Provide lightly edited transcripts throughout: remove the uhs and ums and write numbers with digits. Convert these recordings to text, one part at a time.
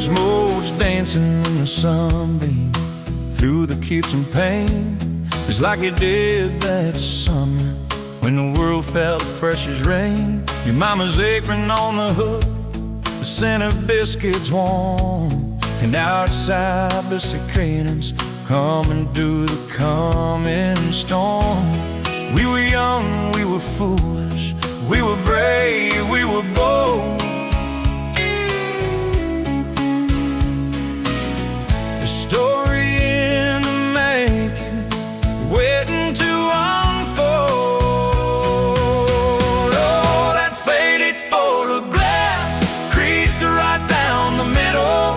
Christmas modes dancing in the sunbeam through the kitchen pane, just like it did that summer when the world felt fresh as rain. Your mama's apron on the hook, the scent of biscuits warm, and outside the cicadas coming through the coming storm. We were young, we were foolish, we were brave, we were bold. The story in the making, waiting to unfold. Oh, that faded photograph creased right down the middle.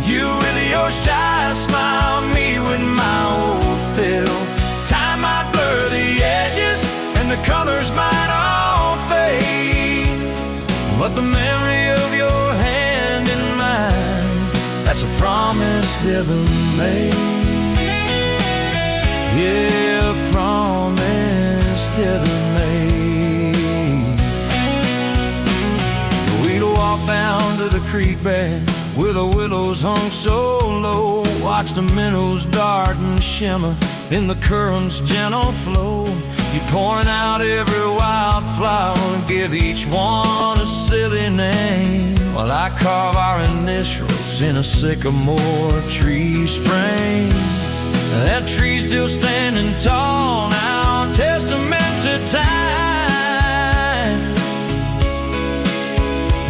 You with your shy smile, me with my old fiddle. Time might blur the edges and the colors might all fade, but the memory of your hand in mine, that's a promise heaven made. Yeah, a promise heaven made. We'd walk down to the creek bed where the willows hung so low, watch the minnows dart and shimmer in the current's gentle flow. You pouring out every wildflower and give each one a silly name, while I carve our initials in a sycamore tree's frame. That tree's still standing tall now, testament to time,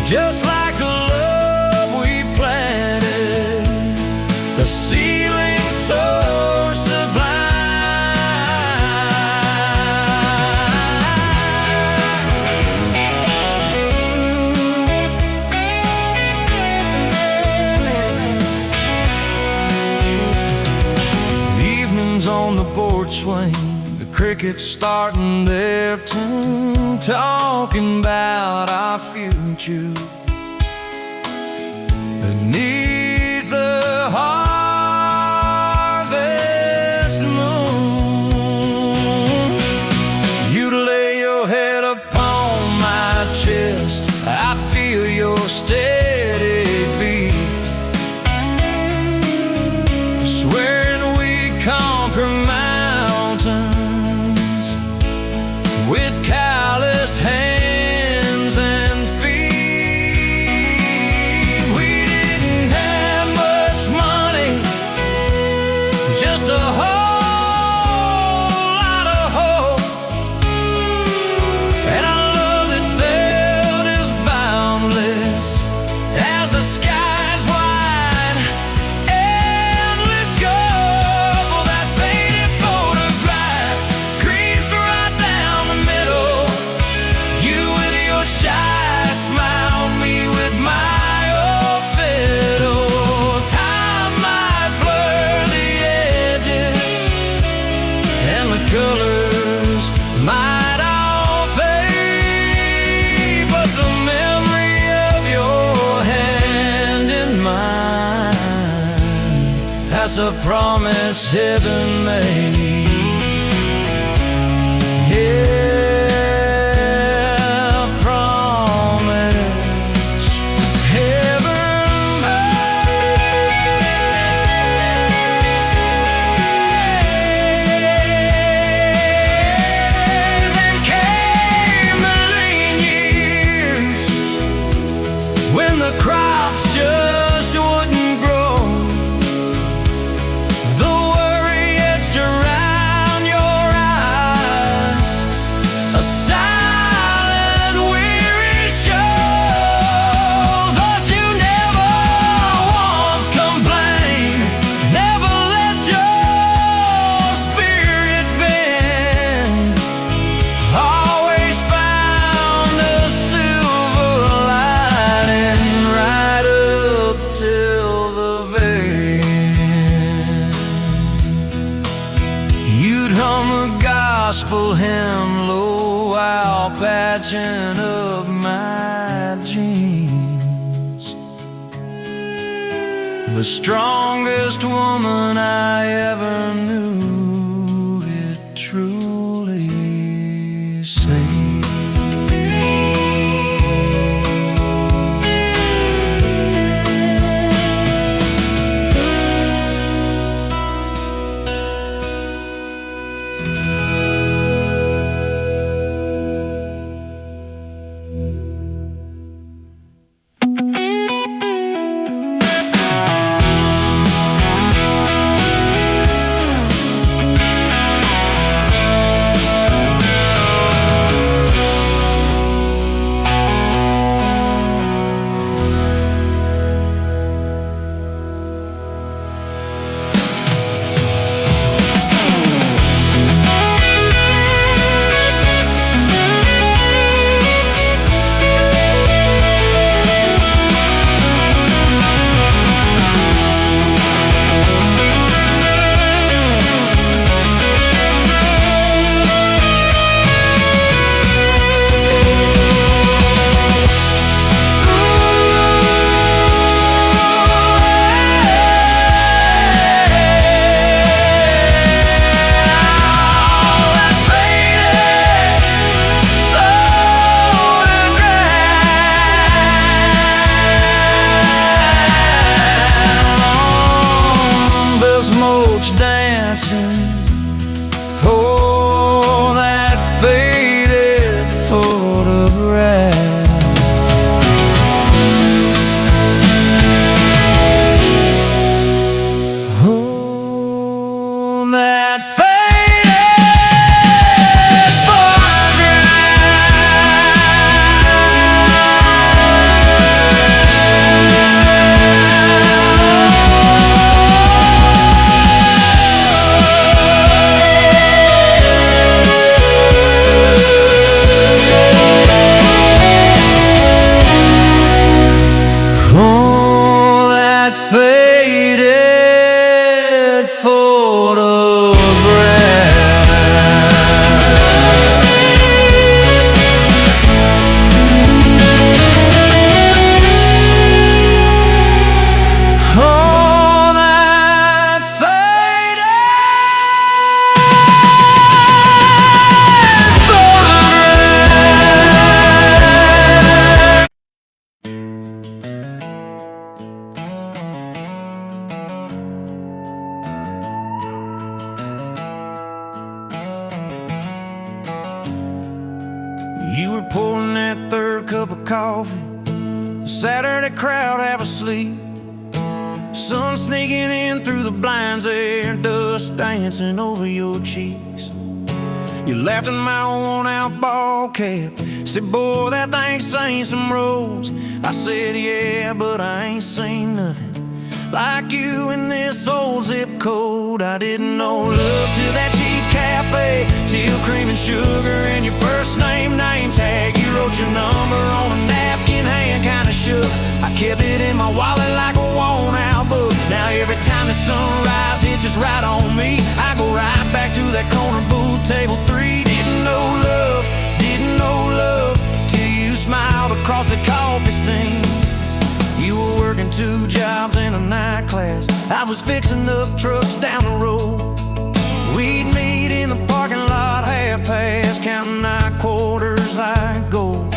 just like the love we planted, the ceiling so sublime. On the porch swing, the crickets starting their tune, talking about our future beneath the harvest moon. You'd lay your head upon my chest, I feel your steady beat, swearing we conquer mountains with calloused hands and feet. We didn't have much money, just a whole lot of hope, and our love that felt as boundless as the skies wide, endless scope. Oh, that faded photograph creeps right down the middle. You with your shy smile, me with my old fiddle. Time might blur the edges and the colors might all fade, but the memory of your hand in mine, that's a promise heaven made. Yeah, a promise heaven made. Then came the lean years when the crops just wouldn't grow. The worry etched around your eyes, a silent, weary show. But you never once complained, never let your spirit bend, always found a silver lining right up till the very end. You'd hum a gospel hymn low while patching up my jeans. The strongest woman I ever knew, it truly saved. coffee, the Saturday crowd half asleep, sun sneaking in through the blinds there, dust dancing over your cheeks. You laughed at my worn-out ball cap, said, boy, that thing's seen some roads. I said, yeah, but I ain't seen nothing like you in this old zip code. I didn't know love till that cheap cafe, till cream and sugar and your first name tag. You wrote your number on a napkin, hand kinda shook. I kept it in my wallet like a worn-out book. Now every time the sunrise hits just right on me, I go right back to that corner booth, table 3. Didn't know love till you smiled across the coffee stain. You were working 2 jobs in a night class, I was fixing up trucks down the road. We'd meet in the parking lot half past, counting our quarters like gold.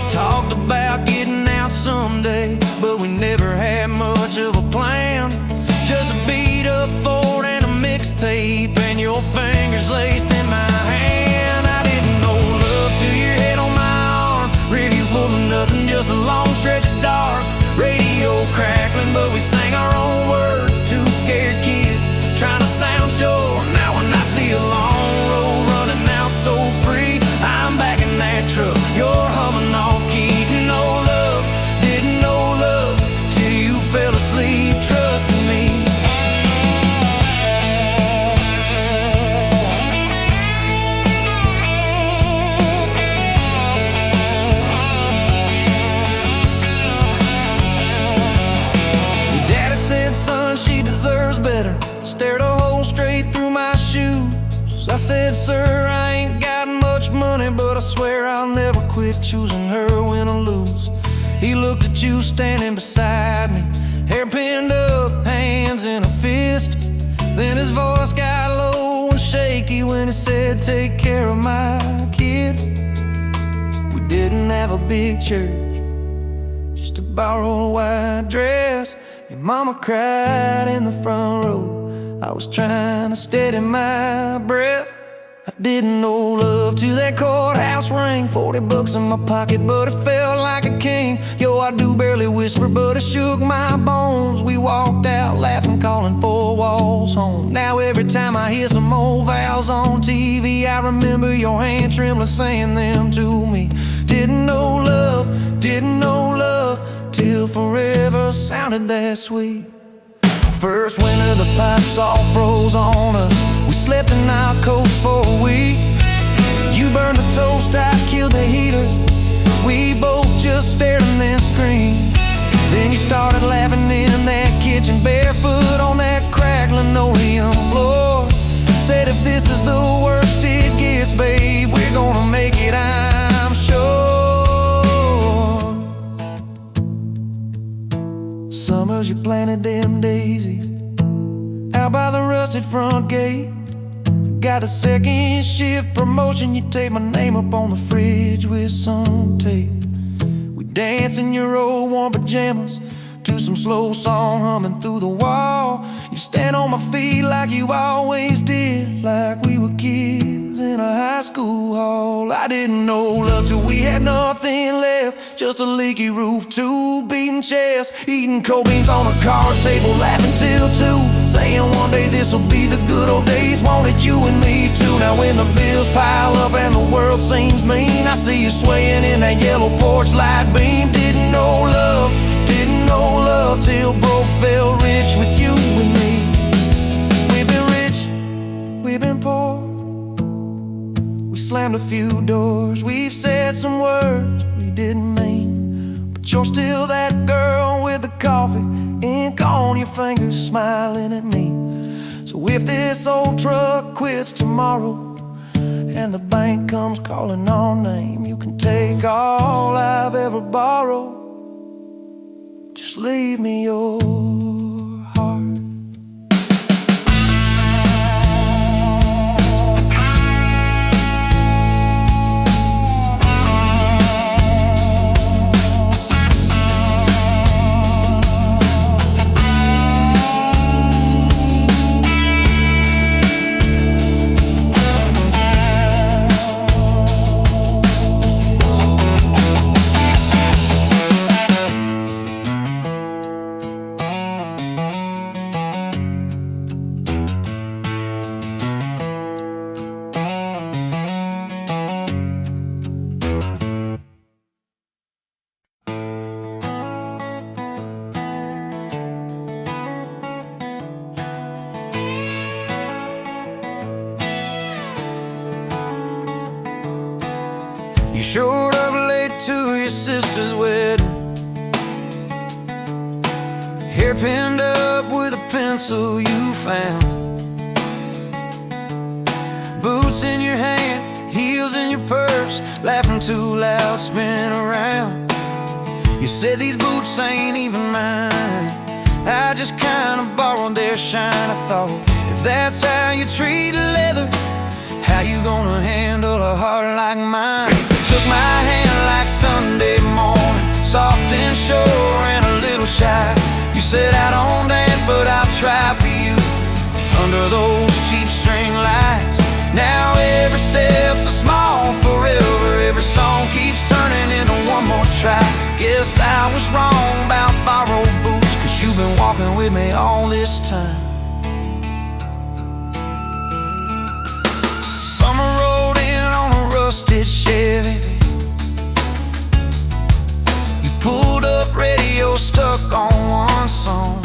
Talked about getting out someday, but we never had much of a plan. Just a beat up Ford and a mixtape, and your fingers laced in my hand. I didn't know love till your head on my arm, review full of nothing, just a long stretch of dark. Radio crackling, but we sang our own words, 2 scared kids trying to sound sure. Now when I see a long road running out so free, I'm back in that truck, you're humming off key. Didn't know love till you fell asleep trusting me. Son, she deserves better. Stared a hole straight through my shoes. I said, sir, I ain't got much money, but I swear I'll never quit choosing her, win or lose. He looked at you standing beside me, hair pinned up, hands in a fist. Then his voice got low and shaky when he said, take care of my kid. We didn't have a big church, just a borrowed white dress. Your mama cried in the front row, I was trying to steady my breath. I didn't know love till that courthouse rang, 40 bucks in my pocket, but it felt like a king. Yo, I do barely whisper, but it shook my bones. We walked out laughing, calling 4 walls home. Now every time I hear some old vows on TV, I remember your hand trembling, saying them to me. Didn't know love till forever sounded that sweet. First winter the pipes all froze on us, we slept in our coats for a week. You burned the toast, I killed the heater. We both just stared and then screamed. Then you started laughing in that kitchen, barefoot on that cracked linoleum floor. Said if this is the worst it gets, babe, we're gonna make it, I'm sure. Summers you planted them daisies out by the rusted front gate. Got a second shift promotion, you tape my name up on the fridge with some tape. We dance in your old warm pajamas to some slow song humming through the wall. You stand on my feet like you always did, like we were kids in a high school hall. I didn't know love till we had nothing left, just a leaky roof, 2 beating chests, eating cold beans on a card table, laughing till 2, saying one day this'll be the good old days. Wanted you and me too. Now when the bills pile up and the world seems mean, I see you swaying in that yellow porch light beam. Didn't know love till broke fell rich with you and me. We've been rich, we've been poor, we slammed a few doors, we've said some words we didn't mean, but you're still that girl with the coffee, ink on your fingers, smiling at me. So if this old truck quits tomorrow and the bank comes calling our name, you can take all I've ever borrowed, just leave me your heart. showed up late to your sister's wedding, hair pinned up with a pencil you found, boots in your hand, heels in your purse, laughing too loud, spin around. You said these boots ain't even mine, I just kinda borrowed their shine. I thought, if that's how you treat leather, how you gonna handle a heart like mine? Took my hand like Sunday morning, soft and sure and a little shy. You said I don't dance, but I'll try for you under those cheap string lights. Now every step's a small forever, every song keeps turning into one more try. Guess I was wrong about borrowed boots, 'cause you've been walking with me all this time. Summer rolled in on a rusted Chevy, you pulled up, radio stuck on one song,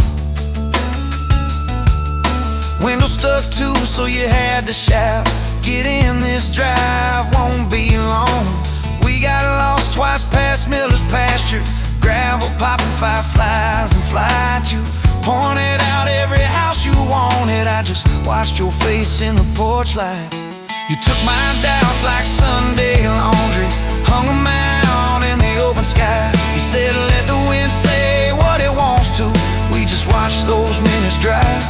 window stuck too, so you had to shout, get in, this drive won't be long. We got lost twice past Miller's pasture, gravel popping fireflies and flight. You pointed out every house you wanted, I just watched your face in the porch light. You took my doubts like Sunday laundry, hung them out in the open sky. You said let the wind say what it wants to, we just watched those minutes drive.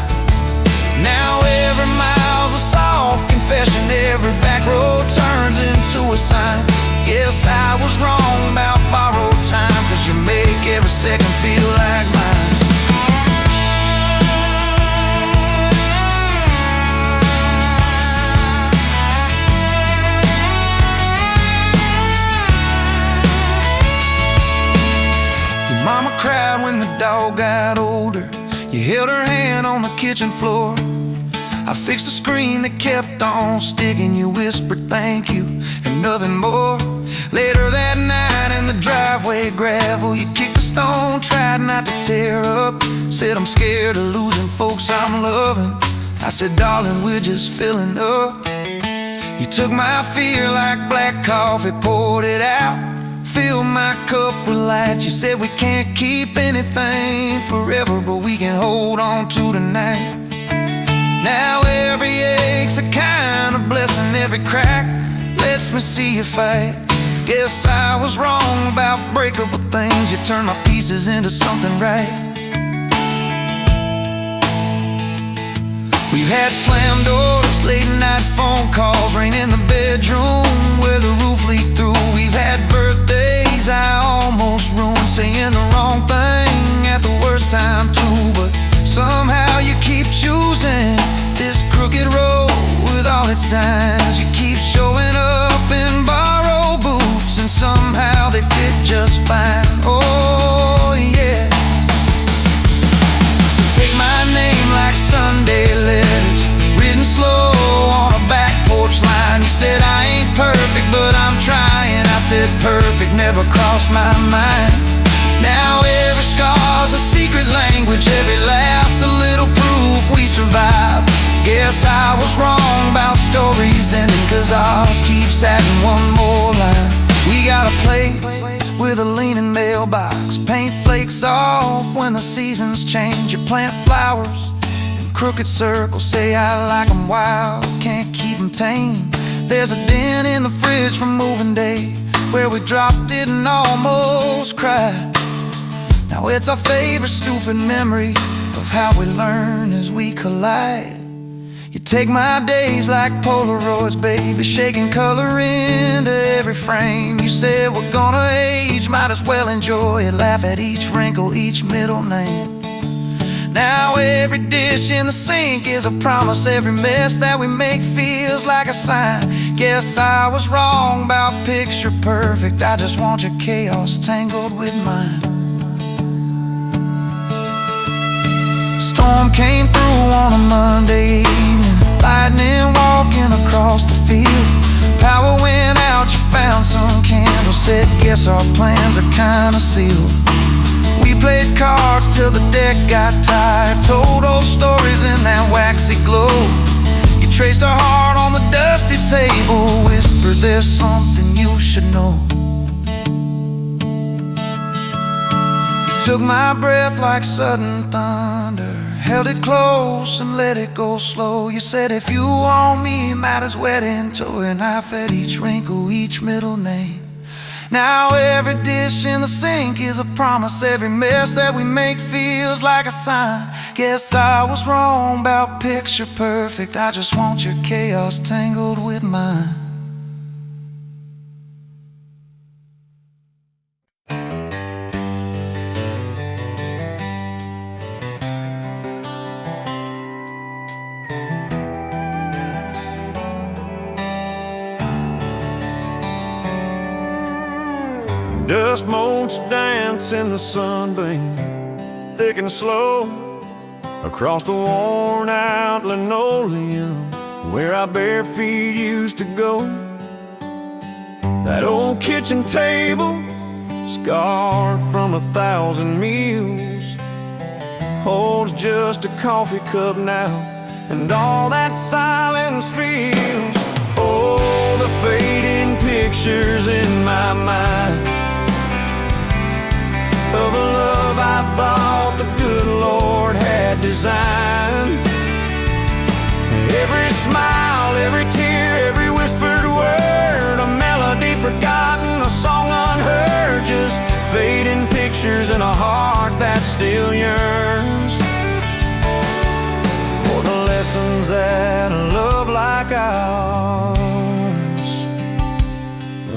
Now every mile's a soft confession, every back road turns into a sign. Guess I was wrong about borrowed time, 'cause you make every second feel like mine. Your mama cried when the dog got older, you held her hand on the kitchen floor. I fixed the screen that kept on sticking, you whispered thank you and nothing more. Later that night in the driveway gravel, you kicked a stone, tried not to tear up, said I'm scared of losing folks I'm loving. I said darling, we're just filling up. You took my fear like black coffee, poured it out, filled my cup with light. You said we can't keep anything forever, but we can hold on to tonight. Now every ache's a kind of blessing, every crack lets me see you fight. Guess I was wrong about breakable things, you turned my pieces into something right. We've had slammed doors, late night phone calls, rain in the bedroom where the roof leaked through. We've had birthdays I almost ruined, saying the wrong thing at the worst time too. But somehow you keep choosing this crooked road with all its signs. You keep showing up in borrowed boots, and somehow they fit just fine. Oh yeah. So take my name like Sunday letters, written slow on a back porch line. You said I ain't perfect, but I'm trying. I said perfect never crossed my mind. Now every scar's a secret language, every laugh's a little proof we survived. Guess I was wrong about stories ending, 'cause ours keeps having one more line. We got a place with a leaning mailbox, paint flakes off when the seasons change. You plant flowers in crooked circles, say I like them wild, can't keep them tame. There's a dent in the fridge from moving day, where we dropped it and almost cried. Now it's our favorite stupid memory of how we learn as we collide. You take my days like Polaroids, baby, shaking color into every frame. You said we're gonna age, might as well enjoy it, laugh at each wrinkle, each middle name. Now every dish in the sink is a promise, every mess that we make feels like a sign. Guess I was wrong about picture perfect, I just want your chaos tangled with mine. Storm came through on a Monday evening, lightning walking across the field. Power went out, you found some candles, said guess our plans are kinda sealed. We played cards till the deck got tired, told old stories in that waxy glow. You traced our heart on the dusty table whispered, there's something you should know. You took my breath like sudden thunder, held it close and let it go slow. You said if you want me, might as well into it. And I fed each wrinkle, each middle name. Now every dish in the sink is a promise. Every mess that we make feels like a sign. Guess I was wrong about picture perfect. I just want your chaos tangled with mine. Dust motes dance in the sunbeam, thick and slow, across the worn out linoleum where our bare feet used to go. That old kitchen table, scarred from 1,000 meals, holds just a coffee cup now, and all that silence feels. Oh, the fading pictures in my mind of a love I thought the good Lord had designed. Every smile, every tear, every whispered word, a melody forgotten, a song unheard, just fading pictures in a heart that still yearns for the lessons that a love like ours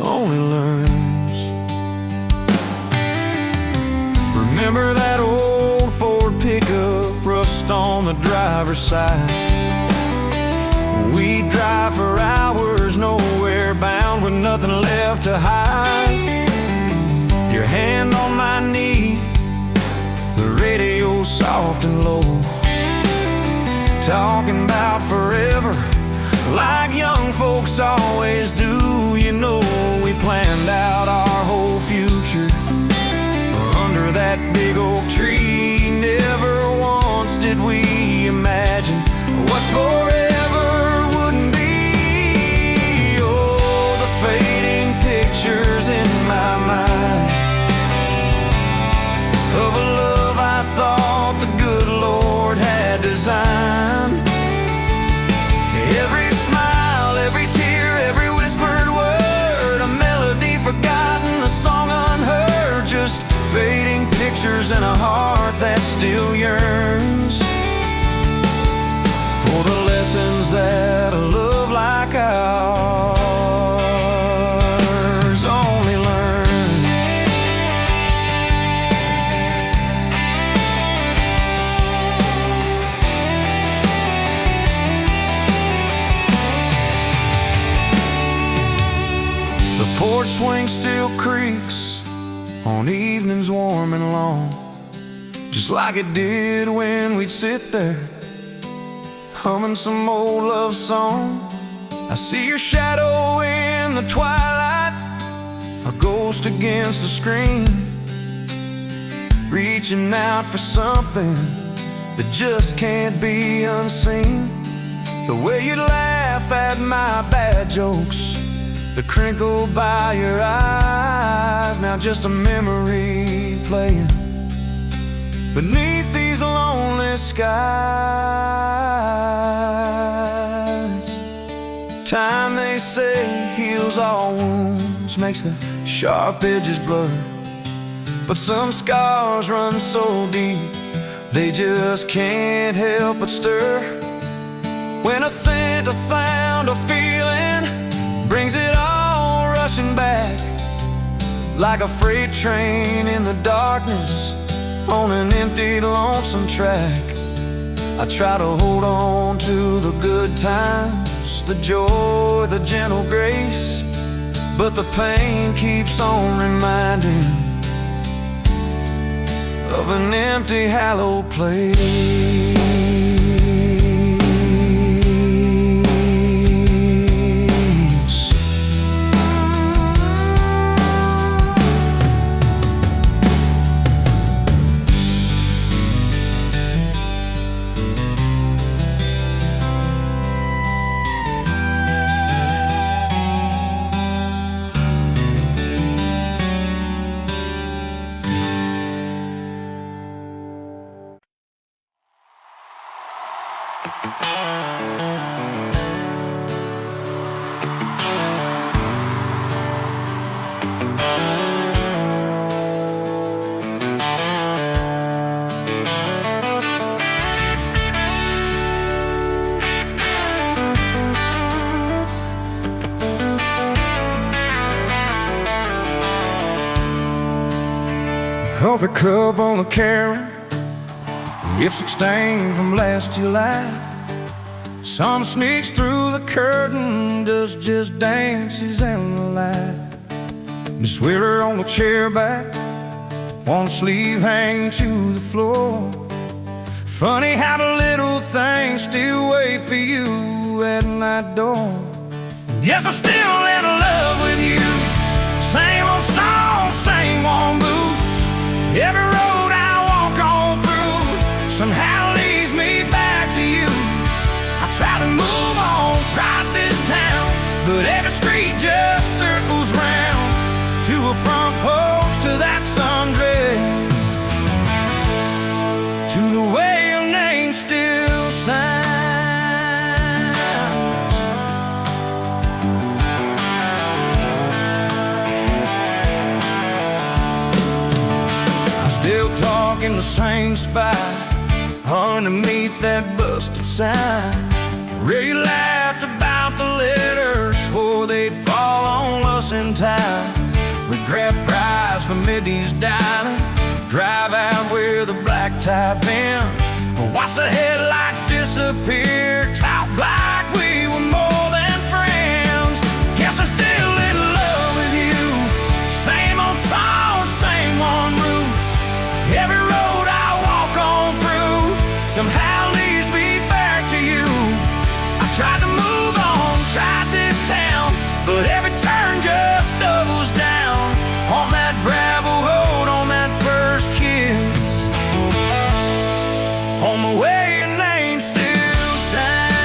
only learns. Remember that old Ford pickup, rust on the driver's side? We'd drive for hours, nowhere bound, with nothing left to hide. Your hand on my knee, the radio soft and low, talking about forever, like young folks always do. You know, we planned out our whole future under that big oak tree. Never once did we imagine what forever wouldn't be. Oh, the fading pictures in my mind of a love I thought the good Lord had designed. Every smile, every tear, every whispered word, a melody forgotten, a song unheard, just fading pictures in a heart that still yearns for the lessons that a love like ours only learns. The porch swing still creaks on evenings warm and long, just like it did when we'd sit there humming some old love song. I see your shadow in the twilight, a ghost against the screen, reaching out for something that just can't be unseen. The way you laugh at my bad jokes, the crinkle by your eyes, now just a memory playing beneath these lonely skies. Time, they say, heals all wounds, makes the sharp edges blur, but some scars run so deep they just can't help but stir. When a scent, a sound, a feeling brings it all rushing back, like a freight train in the darkness on an empty, lonesome track. I try to hold on to the good times, the joy, the gentle grace, but the pain keeps on reminding of an empty, hallowed place. Coffee cup on the counter, gifts exchanged from last July. Sun sneaks through the curtain, dust just dances in the light. Miss Wheeler on the chair back, one sleeve hanging to the floor. Funny how the little things still wait for you at that door. Yes, I'm still in love with you. Same old song, same old blues. Every road I walk on through somehow leads me back to you. I try to move on, try this town, but every street just circles round to a front porch, to that sundress, to the way your name still sounds. Still talking the same spot underneath that busted sign. Ray laughed about the letters, swore they'd fall on us in time. We'd grab fries from Middy's Diner, drive out where the black tie bends, watch the headlights disappear, talk like we were more than friends. Guess I'm still in love with you. Same old song, same one roots. Every road I walk on through somehow leads me back to you. I tried to move on, tried this town, but every turn just doubles down on that gravel road, on that first kiss, on the way your name still sounds.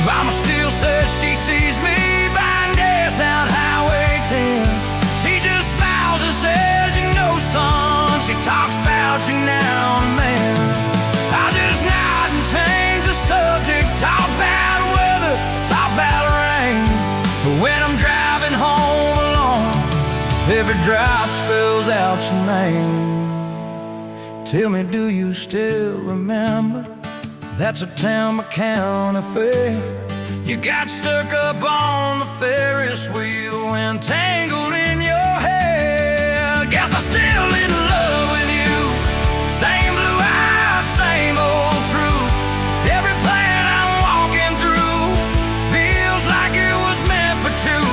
Mama still says she sees me buying gas out Highway 10. She just smiles and says, you know, son, she talks about you now and then. I just nod and change the subject, talk about weather, talk about rain. But when I'm driving home alone, every drop spells out your name. Tell me, do you still remember? That's a town McCown affair. You got stuck up on the Ferris wheel and tangled in your hair. Guess I'm still in love with you. Same blue eyes, same old truth. Every plan I'm walking through feels like it was meant for two.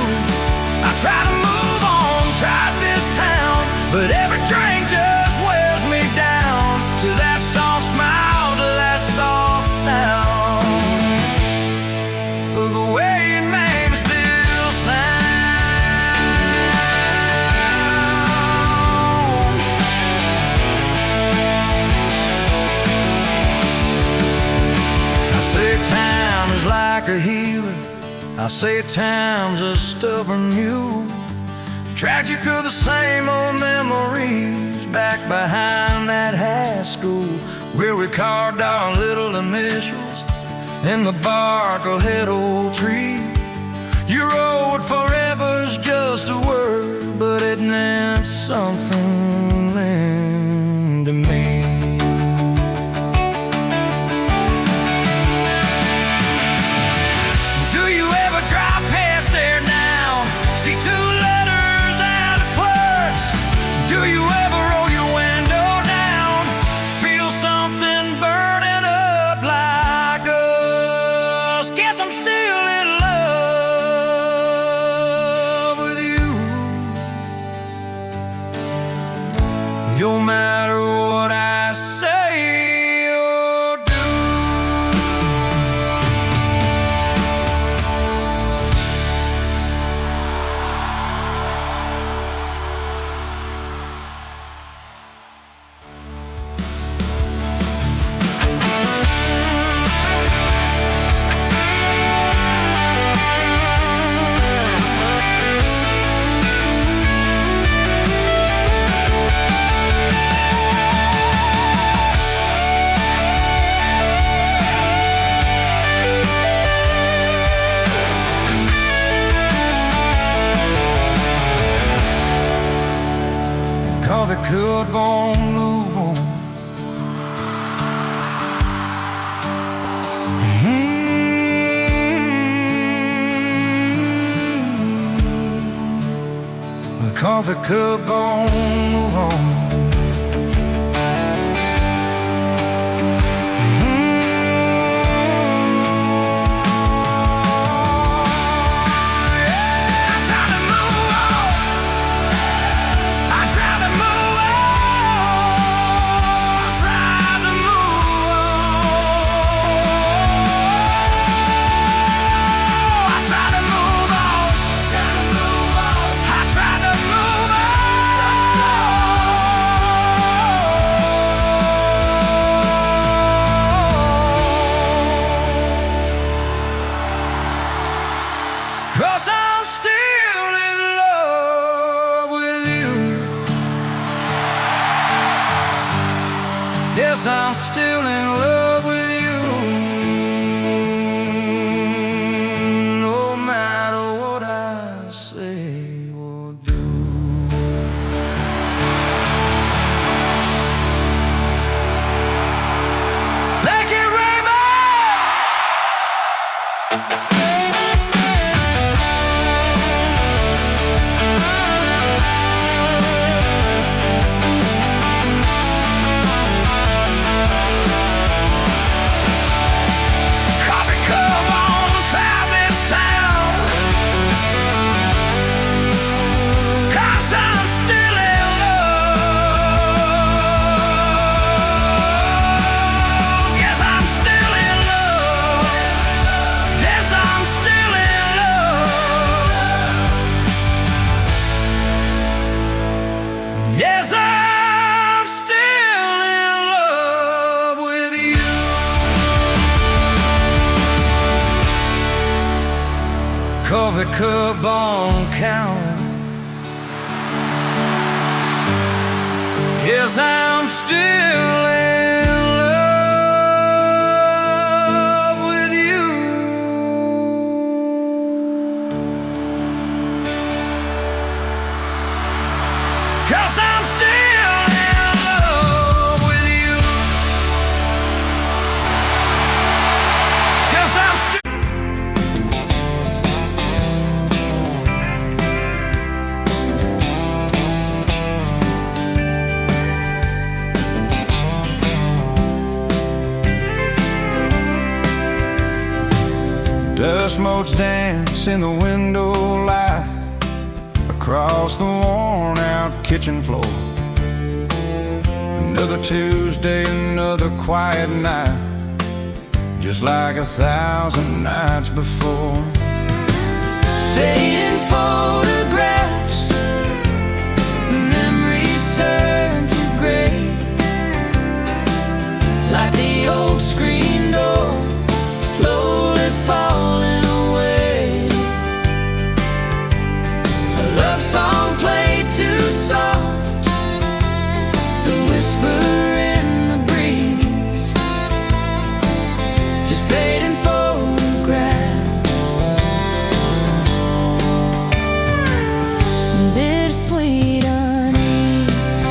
I try to move on, tried this town, but every drink just wears me down to that soft smile, to that soft sound. The way your name still sounds. I say time is like a healer, I say time's a stubborn mule. Dragged you through the same old memories back behind that high school, where we carved our little initials in the bark of that old tree. You wrote forever's just a word, but it meant something then to me. Do you ever drive past there now? See two letters out of clerks? Do you ever roll your window down? Feel something burning up like us? Guess I'm still in love with you. could won't move on. The coffee cup won't move on. Cause I'm still in love with you. Yes, I'm still in love with you. No matter what I say or do. Like it rainbow. Yes, I'm still in love with you. Coffee cup on count. Yes, I'm still in love with you. Cause I'm still in love with you. Cause I'm still. Dust motes dance in the window light across the worn out kitchen floor. Another Tuesday, another quiet night, just like 1,000 nights before. Fading photographs, memories turn to gray, like the old screen door slowly falling away. A love song played too soft, the whisper in the breeze, just fading photographs. Bittersweet unease,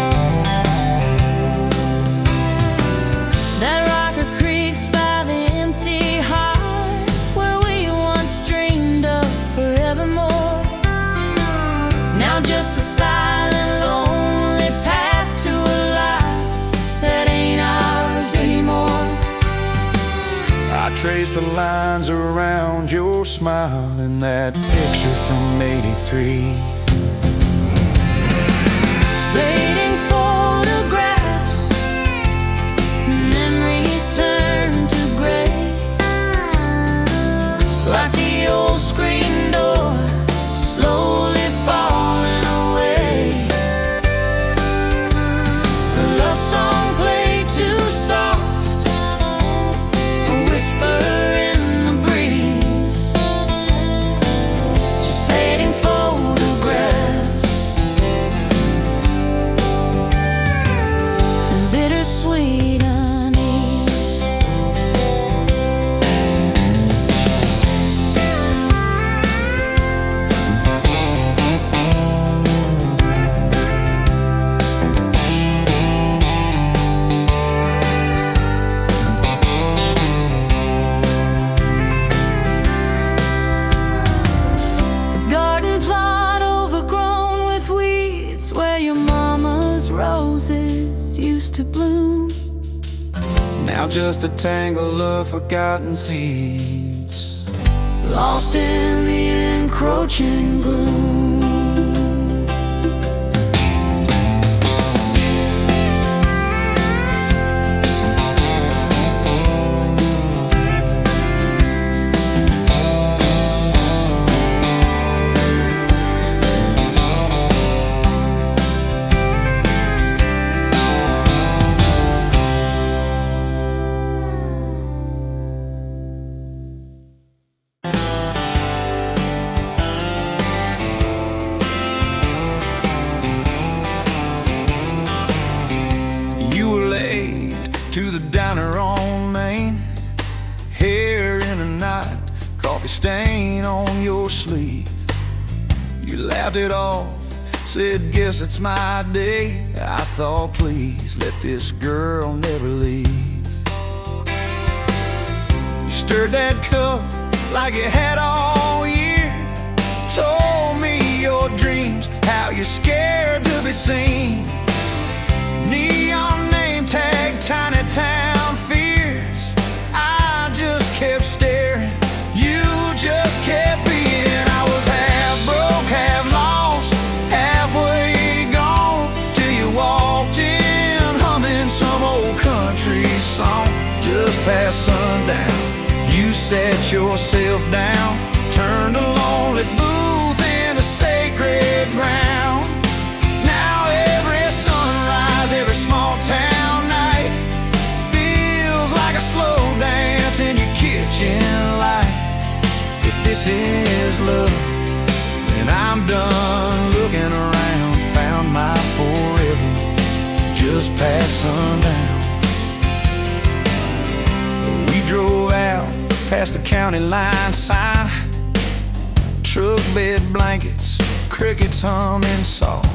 that rocker creaks by the empty hearth where we once dreamed of forevermore. Now just a silent, lonely path to a life that ain't ours anymore. I trace the lines around your smile in that picture from '83. Fading photographs, memories turn to gray, like the old screen door slowly falling away. The love song played too soft, a whisper in the breeze, just fading photographs. now just a tangle of forgotten seeds, lost in the encroaching gloom. To the diner on Main, hair in a knot, coffee stain on your sleeve. You laughed it off, said, guess it's my day. I thought, please, let this girl never leave. You stirred that cup like you had all year, told me your dreams, how you're scared to be seen. Neon name tag, tiny town fears. I just kept staring, you just kept being. I was half broke, half lost, halfway gone, till you walked in, humming some old country song. Just past sundown, you sat yourself down, turned a lonely booth into sacred ground. Now every sunrise, every small town night feels like a slow dance in your kitchen light. If this is love, then I'm done looking around. Found my forever just past sundown. We drove out past the county line sign, truck bed blankets, crickets humming soft.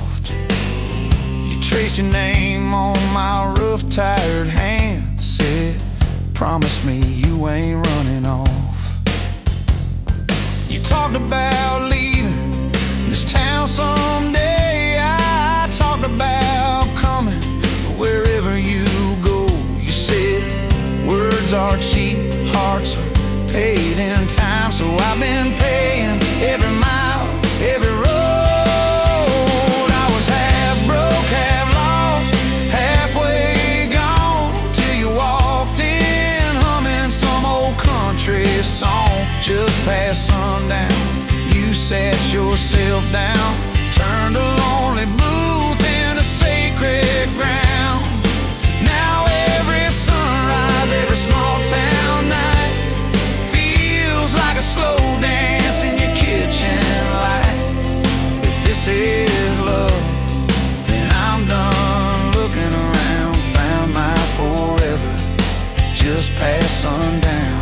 Traced your name on my rough, tired hand, said, promise me you ain't running off. You talked about leaving this town someday. I talked about coming wherever you go. You said, words are cheap, hearts are paid in time. So I've been paying every mile, every road. Song just past sundown, you sat yourself down, turned a lonely booth into sacred ground. Now every sunrise, every small town night feels like a slow dance in your kitchen light. If this is love, then I'm done looking around. Found my forever just past sundown.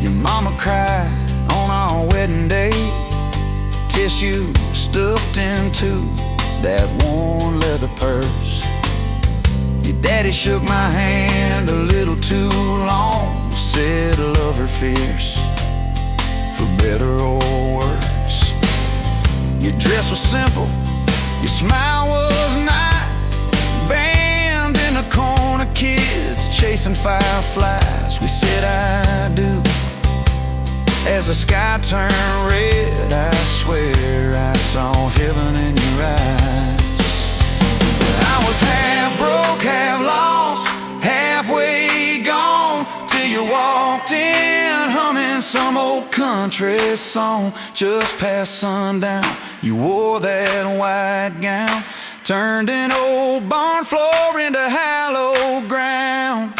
Your mama cried on our wedding day, tissue stuffed into that worn leather purse. Your daddy shook my hand a little too long, said love her fierce, for better or worse. Your dress was simple, your smile was not, band in the corner, kids chasing fireflies. We said I do as the sky turned red. I swear I saw heaven in your eyes. I was half broke, half lost, halfway gone, till you walked in, humming some old country song. Just past sundown, you wore that white gown, turned an old barn floor into hallowed ground.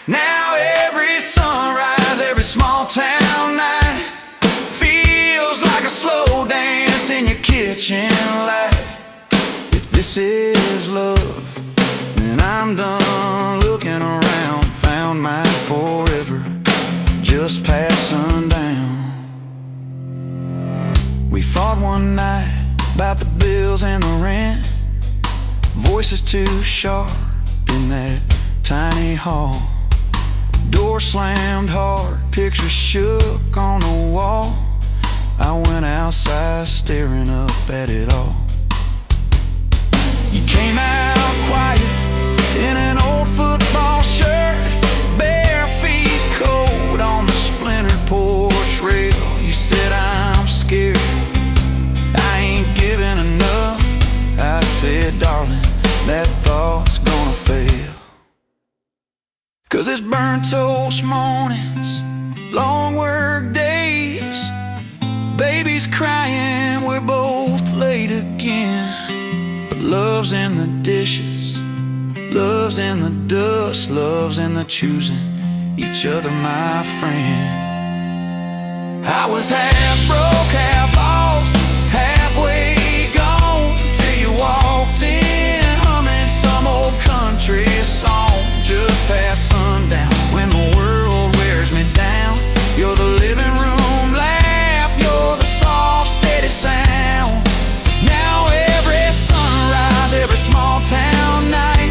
Now every sunrise, every small town night feels like a slow dance in your kitchen light. If this is love, then I'm done looking around. Found my forever just past sundown. We fought one night about the bills and the rent, voices too sharp in that tiny hall. Door slammed hard, pictures shook on the wall. I went outside staring up at it all. You came out quiet in an old football this burnt toast mornings, long work days, babies crying, we're both late again. But love's in the dishes, love's in the dust, love's in the choosing each other, my friend. I was half broke, half lost, halfway gone, till you walked in, humming some old country song. Just past sundown, when the world wears me down, you're the living room laugh, you're the soft, steady sound. Now every sunrise, every small town night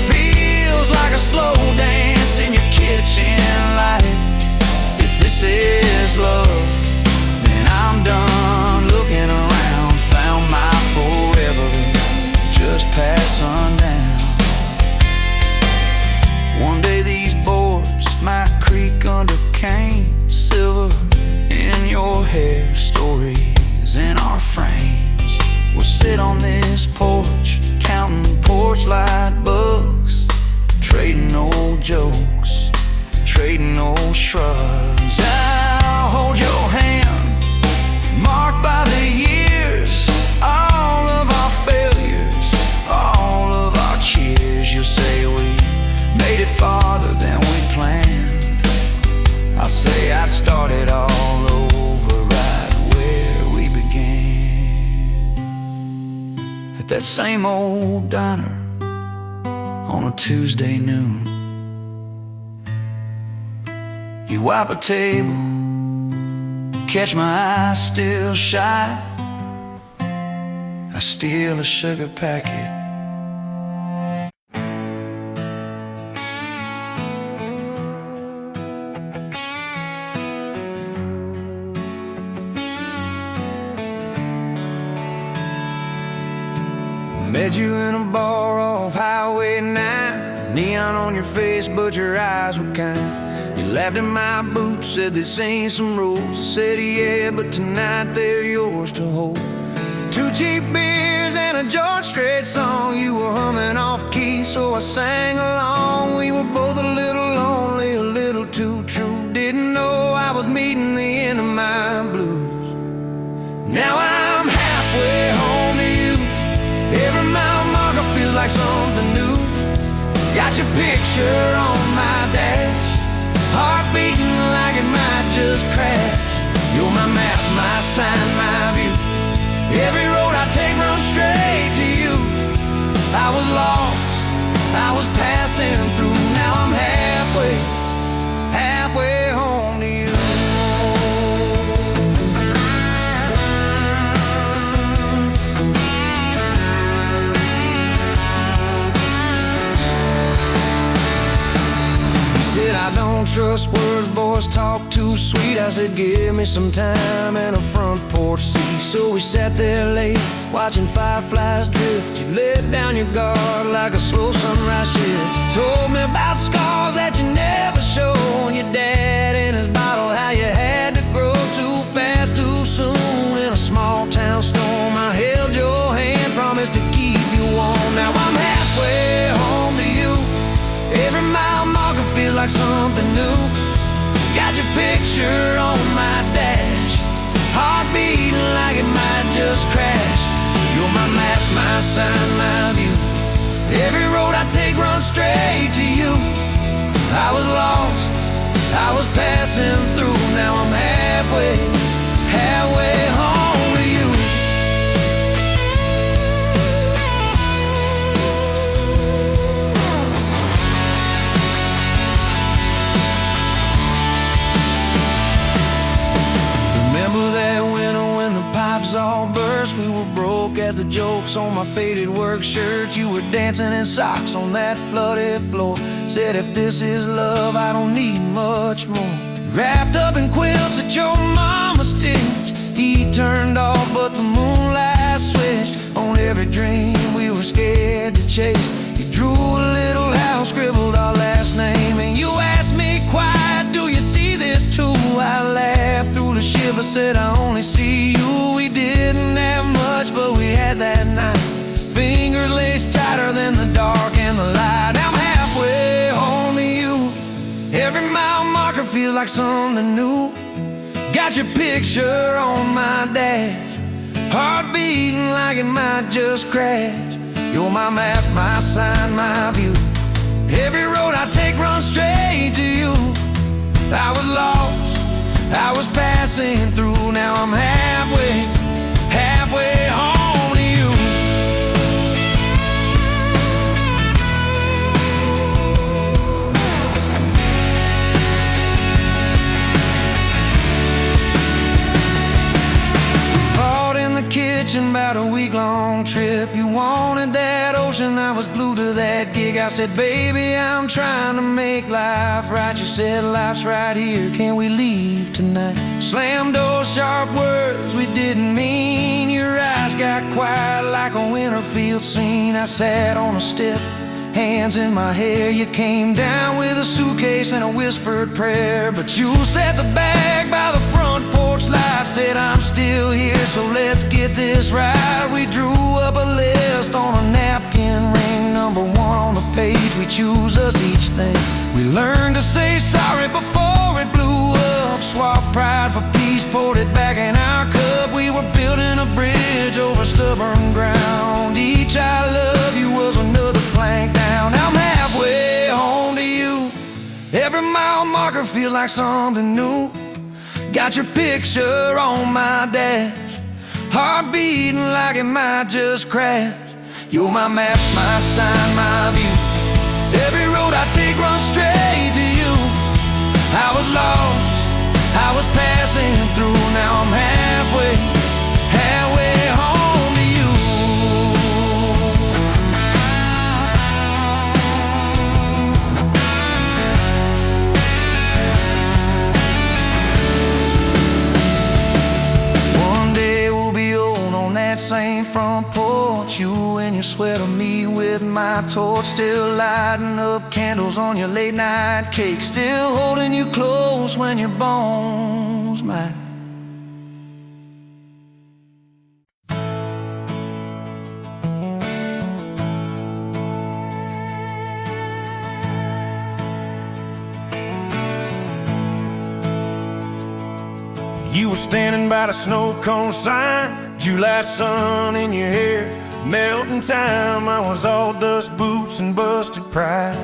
feels like a slow dance in your kitchen light. If this is love, then I'm done looking around, found my forever just past sundown. One day these boards might creak under cane, silver in your hair, stories in our frames. We'll sit on this porch, counting porch light bugs, trading old jokes, trading old shrugs. I'll hold your hand, marked by the years, all of our failures, all of our cheers. You'll say we made it farther than we planned. I'll say I'd start it all over right where we began, at that same old diner on a Tuesday noon. You wipe a table, catch my eye still shy, I steal a sugar packet. Met you in a bar off Highway 9, neon on your face, but your eyes were kind. You laughed at my boots, said this ain't some rules. I said yeah, but tonight they're yours to hold. 2 cheap beers and a George Strait song. You were humming off key, so I sang along. We were both a little lonely, a little too true. Didn't know I was meeting the end of my blues. Now I'm halfway home to you. Every mile marker feels like something new. Got your picture on my dash, heart beating like it might just crash. You're my map, my sign, my view. Every road I take runs straight to you. I was lost, I was passing through. Now I'm halfway, halfway home to you. I don't trust words, boys talk too sweet. I said give me some time and a front porch seat. So we sat there late, watching fireflies drift. You let down your guard like a slow sunrise shift. You told me about scars that you never showed. Your dad in his bottle, how you had to grow too fast, too soon. In a small town storm, I held your hand, promised to keep you warm. Now I'm halfway home to you. Every mile marker feels like something new. Got your picture on my dash, heart beating like it might just crash. You're my map, my sign, my view. Every road I take runs straight to you. I was lost, I was passing through. Now I'm halfway, halfway home to you. All burst, we were broke as the jokes on my faded work shirt. You were dancing in socks on that flooded floor. Said if this is love, I don't need much more. Wrapped up in quilts that your mama stitched. He turned off, but the moonlight switched on every dream we were scared to chase. You drew a little house, scribbled our last name, and you asked me quiet, do you see this too? I laughed through the shiver, said I only see you. We didn't have much, but we had that night. Fingers laced tighter than the dark and the light. I'm halfway home to you. Every mile marker feels like something new. Got your picture on my dash, heart beating like it might just crash. You're my map, my sign, my view. Every road I take runs straight to you. I was lost, I was passing through. Now I'm halfway home to you. Kitchen about a week-long trip. You wanted that ocean, I was glued to that gig. I said, baby, I'm trying to make life right. You said, life's right here, can we leave tonight? Slam doors, sharp words we didn't mean. Your eyes got quiet like a winter field scene. I sat on a step, hands in my hair. You came down with a suitcase and a whispered prayer. But you set the bag by the front porch light. Said, I'm still here, so let's get this right. We drew up a list on a napkin ring. Number 1 on the page, we choose us each thing. We learned to say sorry before it blew up. Swap pride for peace, poured it back in our cup. We were building a bridge over stubborn ground. Each I love you was another plank down. I'm halfway home to you. Every mile marker feels like something new. Got your picture on my dash, heart beating like it might just crash. You're my map, my sign, my view. Every road I take runs straight to you. I was lost, I was passing through. Now I'm halfway home to you. Same front porch, you and your sweater, me with my torch. Still lighting up candles on your late night cake. Still holding you close when your bones might. You were standing by the snow cone sign, July sun in your hair, melting time. I was all dust, boots, and busted pride.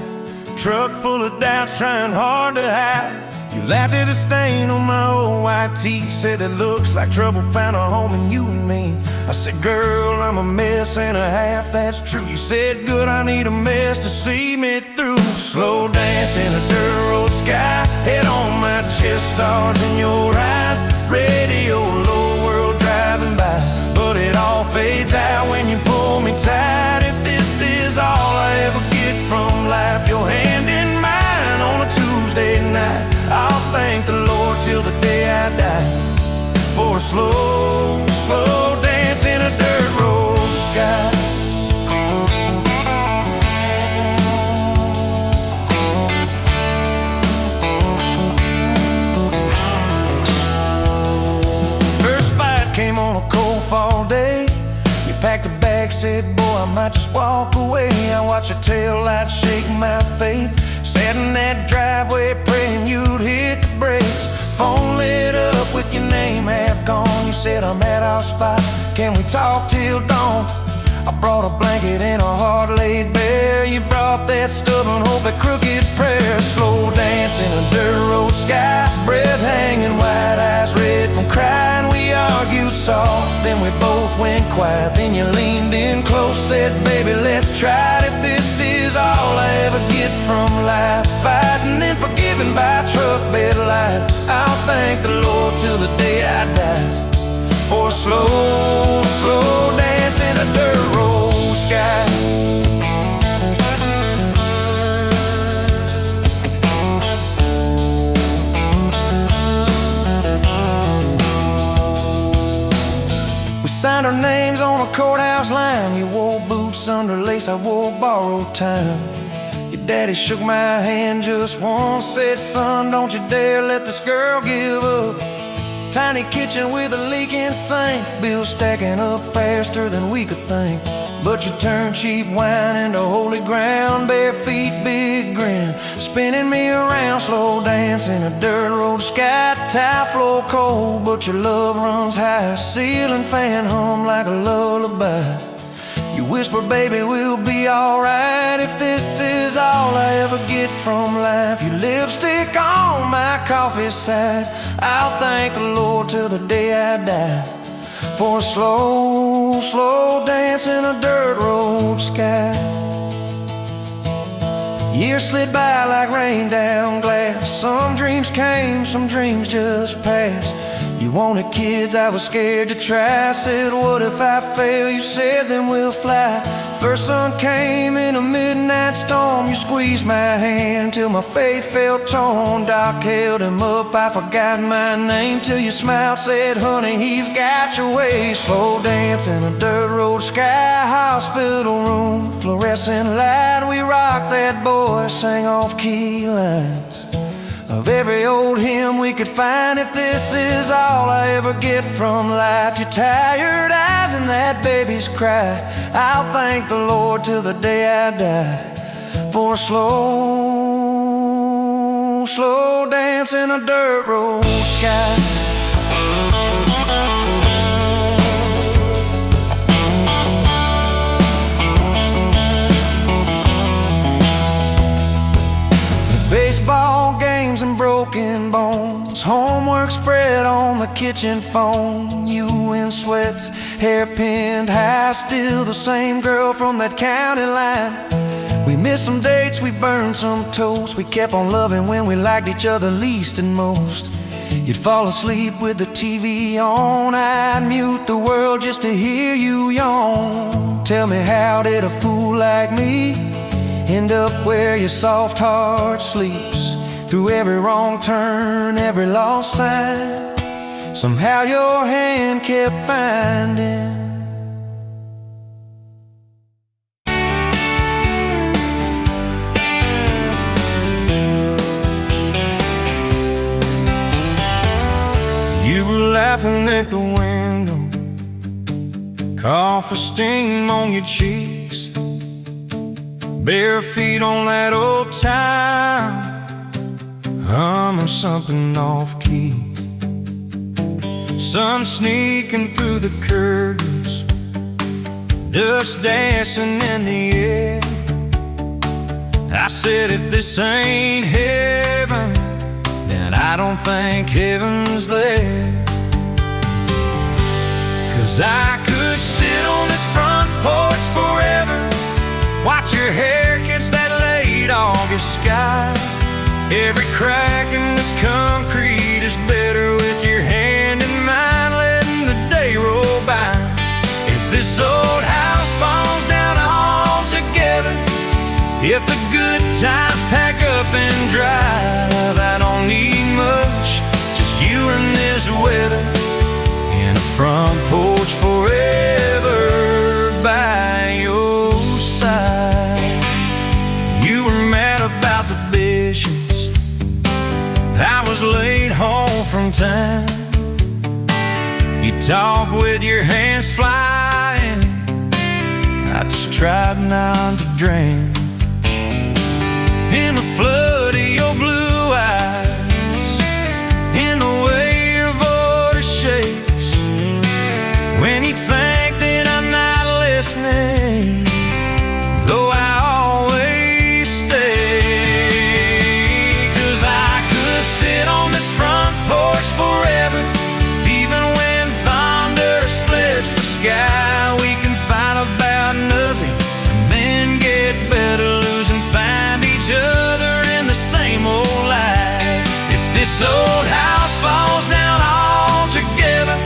Truck full of doubts, trying hard to hide. You laughed at a stain on my old white tee. Said it looks like trouble found a home in you and me. I said, girl, I'm a mess and a half, that's true. You said, good, I need a mess to see me through. Slow dance in a dirt road sky, head on my chest, stars in your eyes. Radio low, world driving by, but it all fades out when you pull me tight. If this is all I ever get from life, your hand in mine on a Tuesday night, I'll thank the Lord till the day I die for a slow, slow dance in a dirt road sky. Came on a cold fall day. You packed a bag, said, boy, I might just walk away. I watched your tail light shake my faith. Sat in that driveway praying you'd hit the brakes. Phone lit up with your name half gone. You said, I'm at our spot, can we talk till dawn? I brought a blanket and a heart laid bare. You brought that stubborn hope, a crooked prayer. Slow dance in a dirt road sky, breath hanging, wide eyes red from crying. We argued soft, then we both went quiet. Then you leaned in close, said, baby, let's try it. If this is all I ever get from life, fighting and forgiven by a truck bed light, I'll thank the Lord till the day I die for a slow, slow dance in a dirt road sky. We signed our names on a courthouse line. You wore boots under lace, I wore borrowed time. Your daddy shook my hand just once, said, son, don't you dare let this girl give up. Tiny kitchen with a leaking sink, bills stacking up faster than we could think. But you turned cheap wine into holy ground. Bare feet, big big grin, spinning me around, slow dancing a dirt road sky, tile floor cold, but your love runs high, ceiling fan hum like a lullaby. You whisper, baby, we'll be alright. If this is all I ever get from life, your lipstick on my coffee side, I'll thank the Lord till the day I die for a slow, slow dance in a dirt road sky. Years slid by like rain down glass. Some dreams came, some dreams just passed. You wanted kids, I was scared to try. Said, what if I fail? You said, then we'll fly. First sun came in a midnight storm. You squeezed my hand till my faith felt torn. Doc held him up, I forgot my name, till you smiled, said, honey, he's got your way. Slow dance in a dirt road sky, hospital room, fluorescent light. We rocked that boy, sang off-key lines of every old hymn we could find. If this is all I ever get from life, your tired eyes and that baby's cry, I'll thank the Lord till the day I die for a slow, slow dance in a dirt road sky. Baseball games and broken bones, homework spread on the kitchen phone. You in sweats, hair pinned high, still the same girl from that county line. We missed some dates, we burned some toast. We kept on loving when we liked each other least and most. You'd fall asleep with the TV on, I'd mute the world just to hear you yawn. Tell me, how did a fool like me end up where your soft heart sleeps? Through every wrong turn, every lost sign, somehow your hand kept finding. You were laughing at the window, coffee steam on your cheeks, bare feet on that old time, humming something off-key. Sun sneaking through the curtains, dust dancing in the air. I said, if this ain't heaven, then I don't think heaven's there. 'Cause I could sit on this front porch forever, watch your hair catch that late August sky. Every crack in this concrete is better with your hand in mine, letting the day roll by. If this old house falls down altogether, if the good times pack up and drive, I don't need much, just you and this weather, in a front porch forever by your side. You were mad about the dishes, I was late home from town. You talk with your hands flying, I just tried not to drown in the flood of your blue eyes, in the way your voice shakes when you think that I'm not listening, though I always stay. 'Cause I could sit on this front porch forever, even when thunder splits the sky. We can fight about nothing and then get better, lose and find each other in the same old life. If this old house falls down altogether,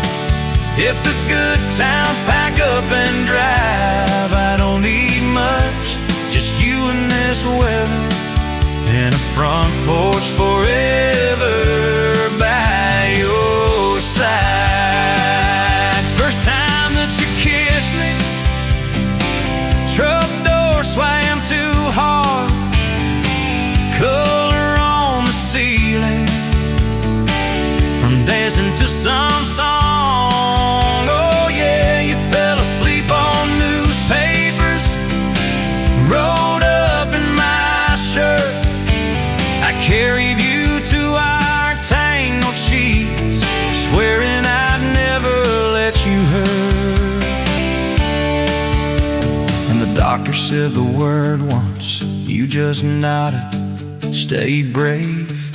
if the good times pack up and drive, I don't need much, just you and this weather, in a front porch forever by your side. First time that you kissed me, truck door slammed too hard, color on the ceiling, from dancing to some song. Oh yeah, you fell asleep on newspapers, rolled up in my shirt, said the word once, you just nodded, stayed brave.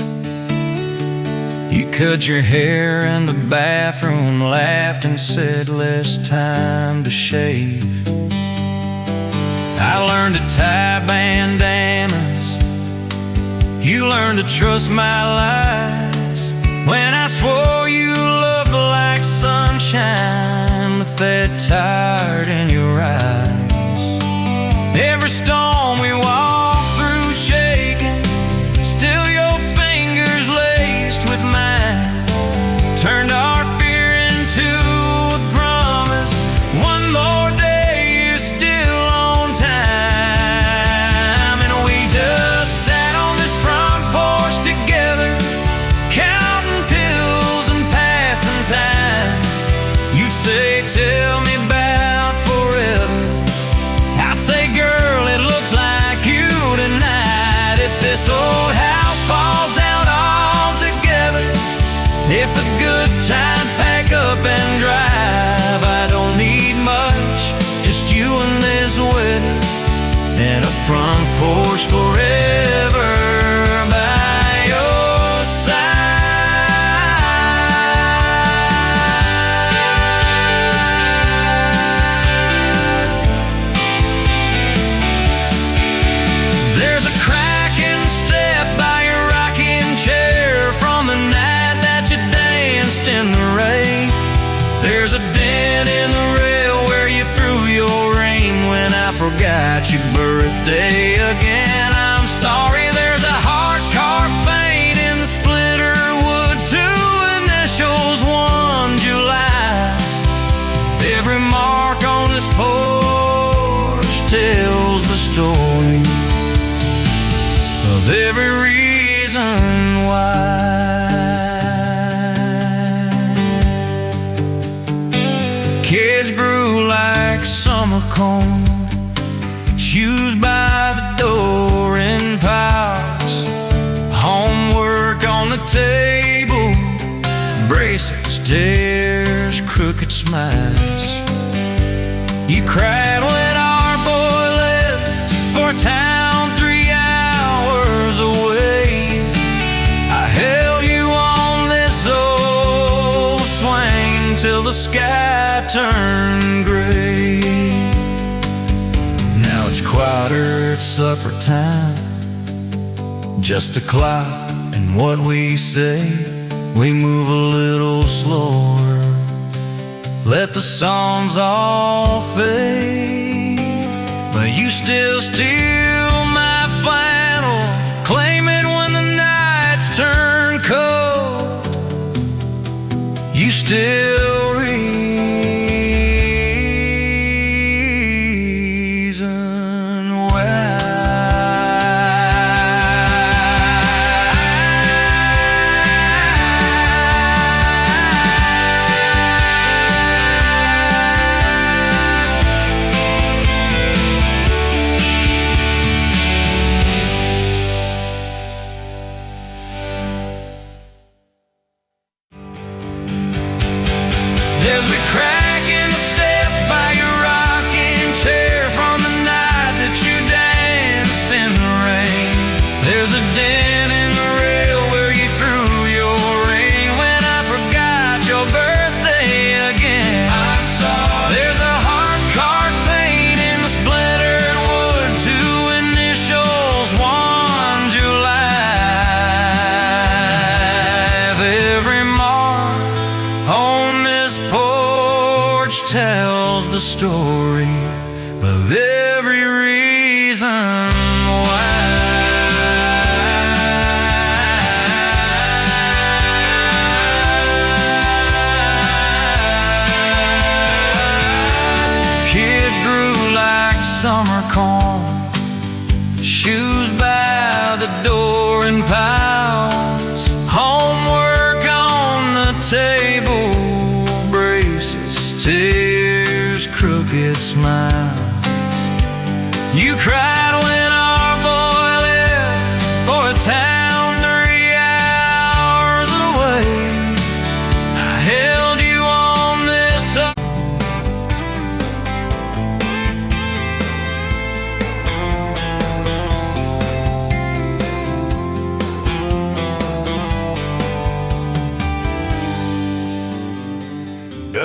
You cut your hair in the bathroom, laughed and said less time to shave. I learned to tie bandanas, you learned to trust my lies. When I swore you looked like sunshine with that tired in your eyes. Every storm we walked through shaking, still your fingers laced with mine, turned our fear into a promise. One more day is still on time. And we just sat on this front porch together, counting pills and passing time. You'd say, tell me about forever. I'd say, girl, it looks like you tonight. If this old house falls down altogether, if the good times pack up and drive, I don't need much, just you and this wedding and a front porch forever by your side. There's a crack in the step by your rocking chair from the night that you danced in the rain. There's a dent in the rail where you threw your ring when I forgot your birthday again. I'm sorry, there's a hard carved paint in the splitter wood, two initials, 1 July. Every mark on this porch tells the story of every reason why. Kids grew like summer corn, shoes by the door in piles, homework on the table, braces, tears, crooked smiles. You cried when our boy left for a town 3 hours away. I held you on this old swing till the sky turned gray. Now it's quieter at supper time, just a clock and what we say. We move a little slower, let the songs all fade, but you still steal my flannel, claim it when the nights turn cold. You still reason why. There's a crack in the step by your rocking chair from the night that you danced in the rain. There's a dent in the rail where you threw your ring when I forgot your birthday again. I'm sorry. There's a hard carved paint in the splintered wood, two initials, 1 July. Every mark on this porch tells the story of every reason why. Kids grew like summer corn, shoes by the door in piles, homework on the table, braces, tears, crooked smiles. You cried when our boy left for a town 3 hours away. I held you on this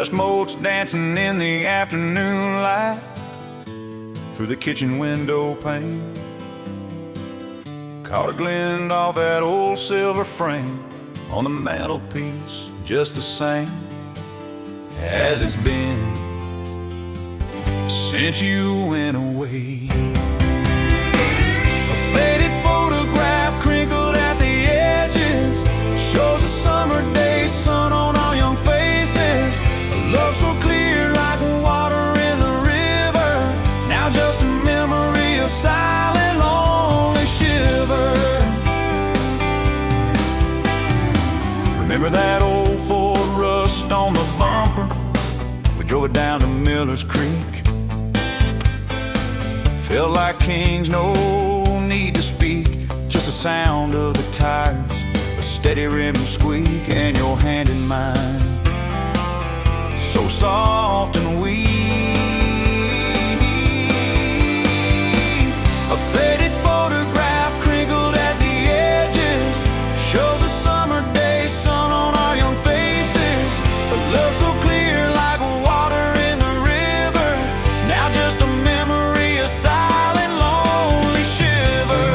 Dust motes dancing in the afternoon light through the kitchen window pane. Caught a glint off that old silver frame on the mantelpiece, just the same as it's been since you went away. A faded photograph crinkled at the edges shows a summer day sun on our young faces. A love so clear like water in the river, now just a memory of silent, lonely shiver. Remember that old Ford rust on the bumper? We drove it down to Miller's Creek. Felt like kings, no need to speak, just the sound of the tires, a steady rim squeak, and your hand in mine, so soft and weak. A faded photograph crinkled at the edges shows a summer day sun on our young faces. A love so clear like water in the river, now just a memory of silent, lonely shiver.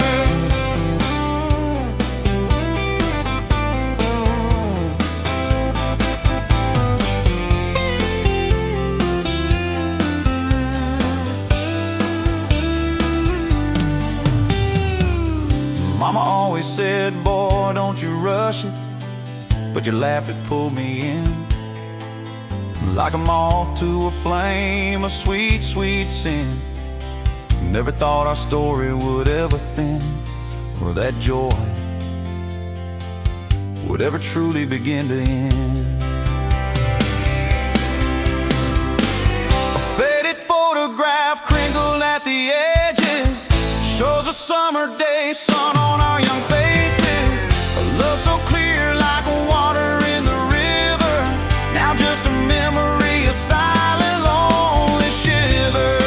Mama always said, boy, don't you rush it, but your laugh, it pulled me in like a moth to a flame, a sweet, sweet sin. Never thought our story would ever thin, or that joy would ever truly begin to end. A faded photograph crinkled at the edges shows a summer day sun on our young faces. A love so clear like water in the river, now just a memory of silent, lonely shiver.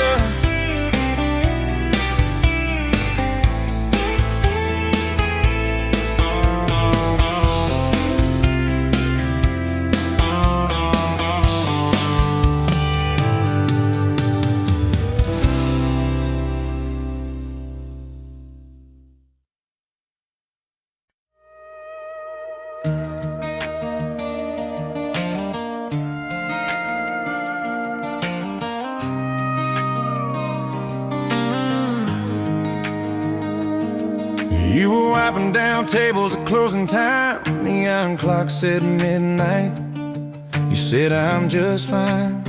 You were wiping down tables at closing time, neon clock said midnight. You said I'm just fine.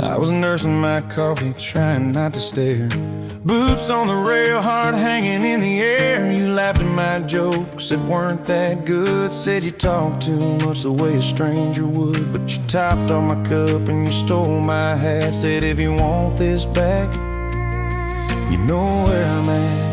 I was nursing my coffee, trying not to stare. Boots on the rail, heart hanging in the air. You laughed at my jokes that weren't that good. Said you talked too much the way a stranger would. But you topped on my cup and you stole my hat. Said if you want this back, you know where I'm at.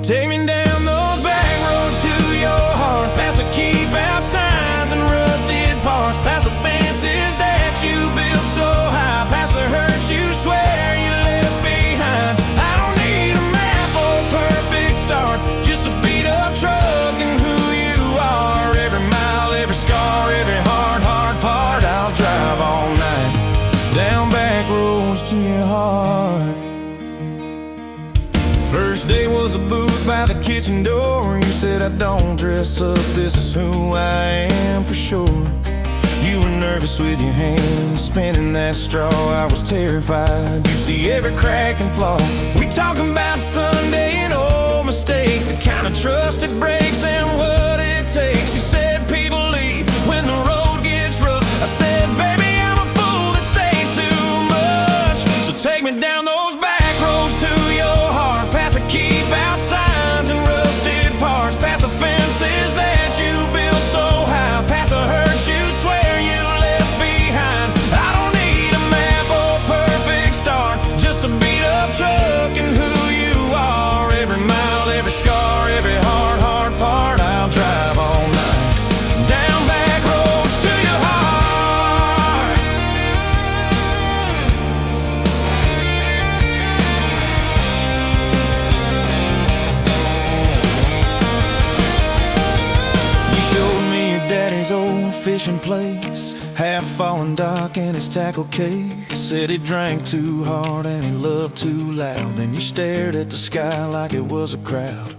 Take me down those back roads to your heart, past the keep out signs and rusted parts, past the fences that you built so high, past the hurts you swear you left behind. I don't need a map or perfect start, just a beat up truck and who you are. Every mile, every scar, every hard part, I'll drive all night down back roads to your heart. First day was a booth by the kitchen door. You said I don't dress up, this is who I am for sure. You were nervous with your hands spinning that straw. I was terrified, you'd see every crack and flaw. We talking about Sunday and old mistakes, the kind of trust it breaks and what it takes. You said people leave when the road gets rough. I said, baby, I'm a fool that stays too much. So take me down those back roads to your heart, past the keep out signs and rusted parts, past the fences that you built so high, past the hurts you swear you left behind. I don't need a map or perfect start, just a beat up truck and who you are. Every mile, every scar, every hard part, I'll his old fishing place, half-fallen dock in his tackle case. Said he drank too hard and he loved too loud. Then you stared at the sky like it was a crowd.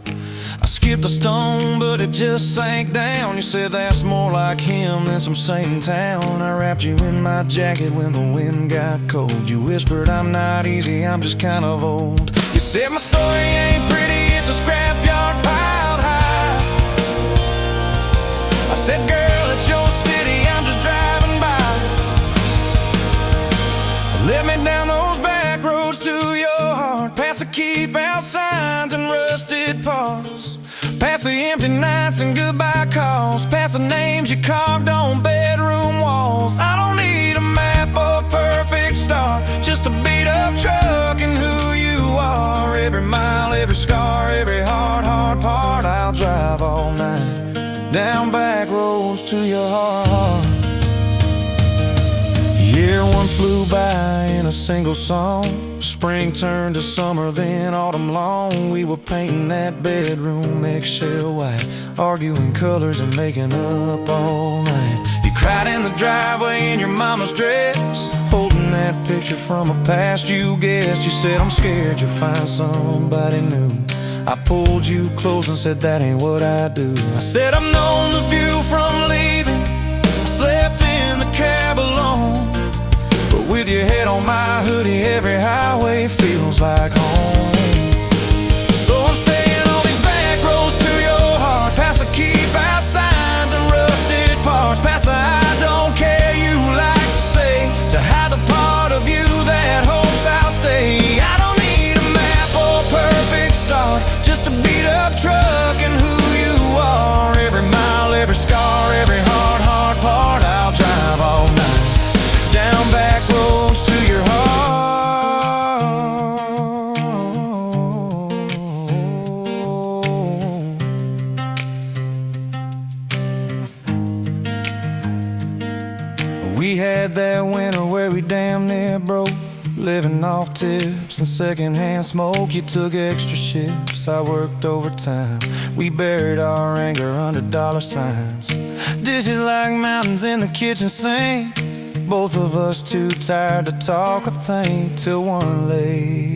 I skipped a stone, but it just sank down. You said that's more like him than some saint in town. I wrapped you in my jacket when the wind got cold. You whispered, I'm not easy, I'm just kind of old. You said my story ain't pretty, it's a scrapyard piled high. I said, girl, it's your city, I'm just driving by. Let me down those back roads to your heart, past the keep out signs and rusted parts, past the empty nights and goodbye calls, past the names you carved on bedroom walls. I don't need a map or a perfect star, just a beat up truck and who you are. Every mile, every scar, every hard part, I'll drive all night down back roads to your heart. Year one flew by in a single song. Spring turned to summer, then autumn long. We were painting that bedroom eggshell white, arguing colors and making up all night. You cried in the driveway in your mama's dress, holding that picture from a past you guessed. You said, I'm scared you'll find somebody new. I pulled you close and said, that ain't what I do. I said, I've known the view from leaving, I slept in the cab alone, but with your head on my hoodie, every highway feels like home. So I'm staying on these back roads to your heart, past the keep out signs and rusted parts, past the I don't care you like to say, to hide the part of you that hopes I'll stay. I don't need a map or a perfect start, just a beat up truck and who you are. Every mile, every scar, every hard part, I'll drive all night down back roads to your heart. We had that winter where we damn near broke, living off tips and secondhand smoke. You took extra shifts, I worked overtime. We buried our anger under dollar signs. Dishes like mountains in the kitchen sink, both of us too tired to talk or think, till one late